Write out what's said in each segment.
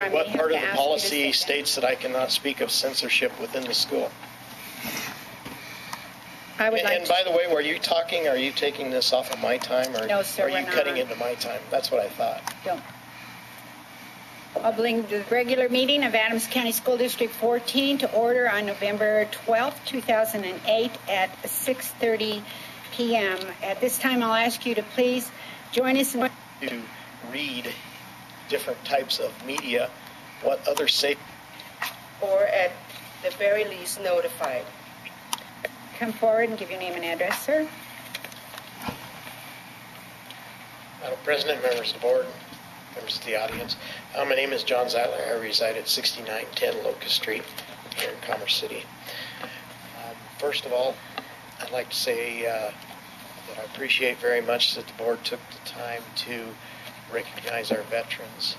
What part of the policy states that I cannot speak of censorship within the school? And by the way, were you talking? Are you taking this off of my time, or no, sir, are you cutting into my time? That's what I thought. Don't. I'll bring the regular meeting of Adams County School District 14 to order on November 12th, 2008 at 6:30 p.m. At this time, I'll ask you to please join us in to read different types of media, what other safe or at the very least notified. Come forward and give your name and address, sir. Madam President, members of the board, members of the audience. My name is John Zeiler. I reside at 6910 Locust Street here in Commerce City. First of all, I'd like to say that I appreciate very much that the board took the time to recognize our veterans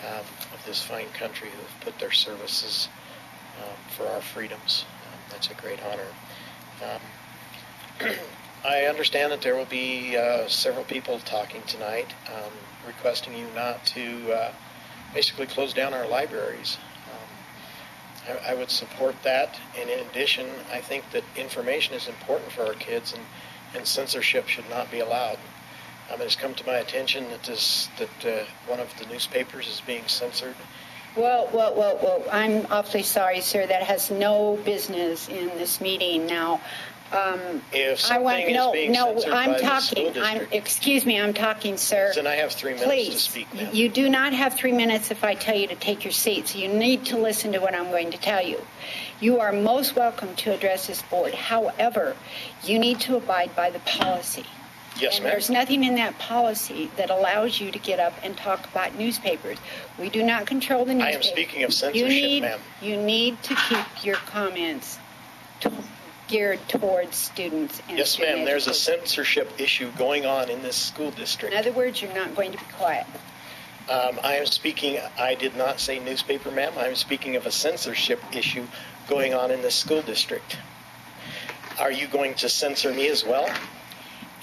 of this fine country who have put their services for our freedoms. That's a great honor. I understand that there will be several people talking tonight requesting you not to basically close down our libraries. I would support that, and in addition, I think that information is important for our kids, and censorship should not be allowed. It has come to my attention that one of the newspapers is being censored. Well, I'm awfully sorry, sir. That has no business in this meeting now. If something is being censored by the school district. Excuse me, I'm talking, sir. Then I have 3 minutes to speak, ma'am. You do not have 3 minutes if I tell you to take your seat, so you need to listen to what I'm going to tell you. You are most welcome to address this board. However, you need to abide by the policy. Yes, and ma'am. There's nothing in that policy that allows you to get up and talk about newspapers. We do not control the newspapers. I am speaking of censorship, ma'am. You need to keep your comments geared towards students. And yes, ma'am. There's a censorship issue going on in this school district. In other words, you're not going to be quiet. I am speaking, I did not say newspaper, ma'am. I'm speaking of a censorship issue going on in this school district. Are you going to censor me as well?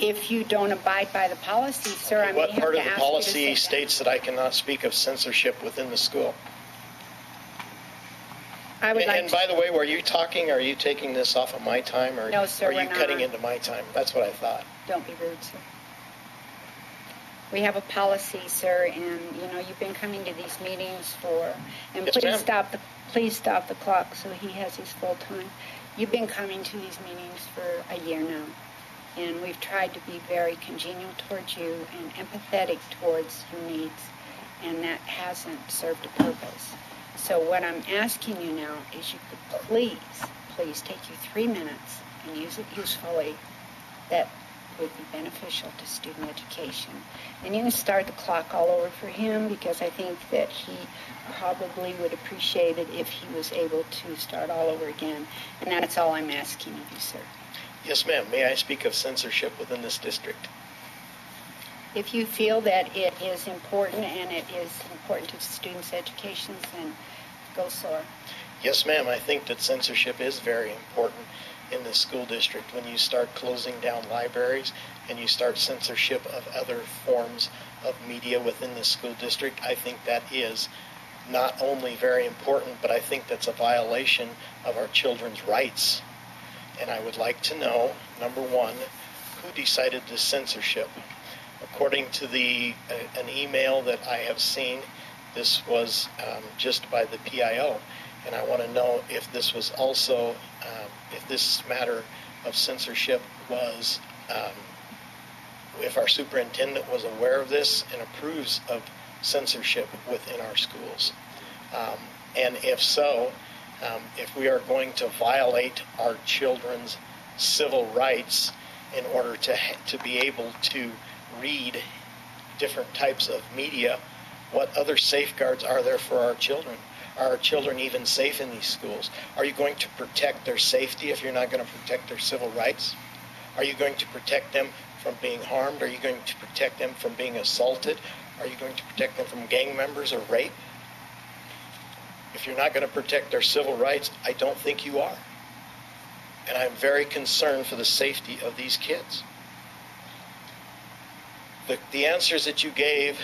If you don't abide by the policy, sir, I may have to ask you to What part of the policy states that I cannot speak of censorship within the school? And by the way, were you talking? Are you taking this off of my time, or no, sir, are you cutting into my time? That's what I thought. Don't be rude, sir. We have a policy, sir, and you've been coming to these meetings and yes, please stop the clock so he has his full time. You've been coming to these meetings for a year now. And we've tried to be very congenial towards you and empathetic towards your needs, and that hasn't served a purpose. So what I'm asking you now is you could please take your 3 minutes and use it usefully. That would be beneficial to student education. And you can start the clock all over for him, because I think that he probably would appreciate it if he was able to start all over again. And that's all I'm asking of you, sir. Yes, ma'am. May I speak of censorship within this district? If you feel that it is important and it is important to students' education, then go, sir. Yes, ma'am. I think that censorship is very important in the school district. When you start closing down libraries and you start censorship of other forms of media within the school district, I think that is not only very important, but I think that's a violation of our children's rights. And I would like to know, number one, who decided this censorship? According to an email that I have seen, this was just by the PIO. And I want to know if this was also, if this matter of censorship was, if our superintendent was aware of this and approves of censorship within our schools. And if so, if we are going to violate our children's civil rights in order to be able to read different types of media, what other safeguards are there for our children? Are our children even safe in these schools? Are you going to protect their safety if you're not going to protect their civil rights? Are you going to protect them from being harmed? Are you going to protect them from being assaulted? Are you going to protect them from gang members or rape? If you're not going to protect their civil rights, I don't think you are. And I'm very concerned for the safety of these kids. The answers that you gave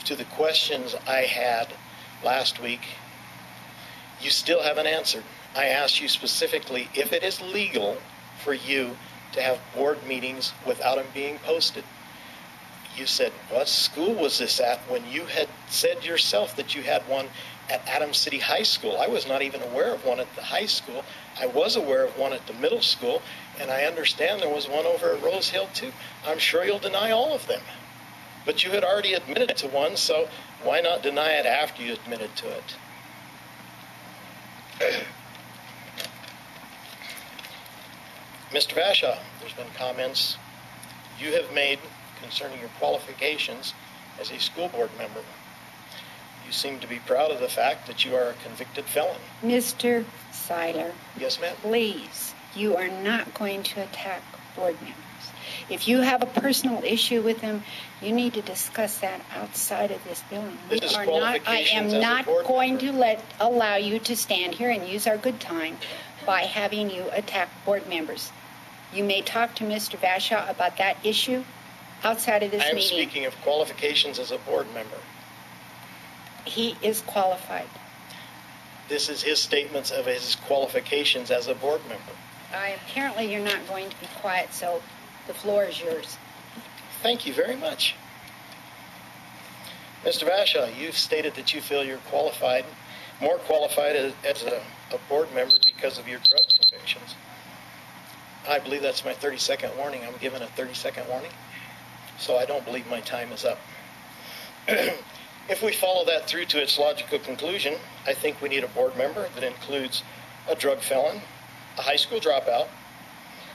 to the questions I had last week. You still haven't answered. I asked you specifically if it is legal for you to have board meetings without them being posted. You said, what school was this at, when you had said yourself that you had one at Adams City High School? I was not even aware of one at the high school. I was aware of one at the middle school, and I understand there was one over at Rose Hill too. I'm sure you'll deny all of them. But you had already admitted to one, so why not deny it after you admitted to it? Mr. Vashaw, there's been comments you have made concerning your qualifications as a school board member. You seem to be proud of the fact that you are a convicted felon. Mr. Zeiler. Yes, ma'am. Please, you are not going to attack board members. If you have a personal issue with them, you need to discuss that outside of this building. I am not going to allow you to stand here and use our good time by having you attack board members. You may talk to Mr. Vashaw about that issue outside of this meeting. I am speaking of qualifications as a board member. He is qualified. This is his statements of his qualifications as a board member. Apparently you're not going to be quiet, so the floor is yours. Thank you very much. Mr. Vashaw, you've stated that you feel you're qualified, more qualified as a board member because of your drug convictions. I believe that's my 30-second warning. I'm given a 30-second warning, so I don't believe my time is up. If we follow that through to its logical conclusion, I think we need a board member that includes a drug felon, a high school dropout,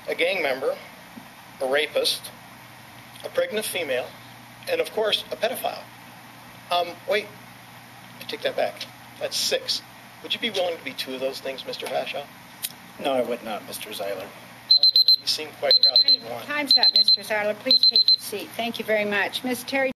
a gang member, a rapist, a pregnant female, and of course, a pedophile. Wait, I take that back. That's 6. Would you be willing to be 2 of those things, Mr. Vashaw? No, I would not, Mr. Zeiler. You seem quite proud of being one. Time's up, Mr. Zeiler. Please take your seat. Thank you very much. Ms. Terry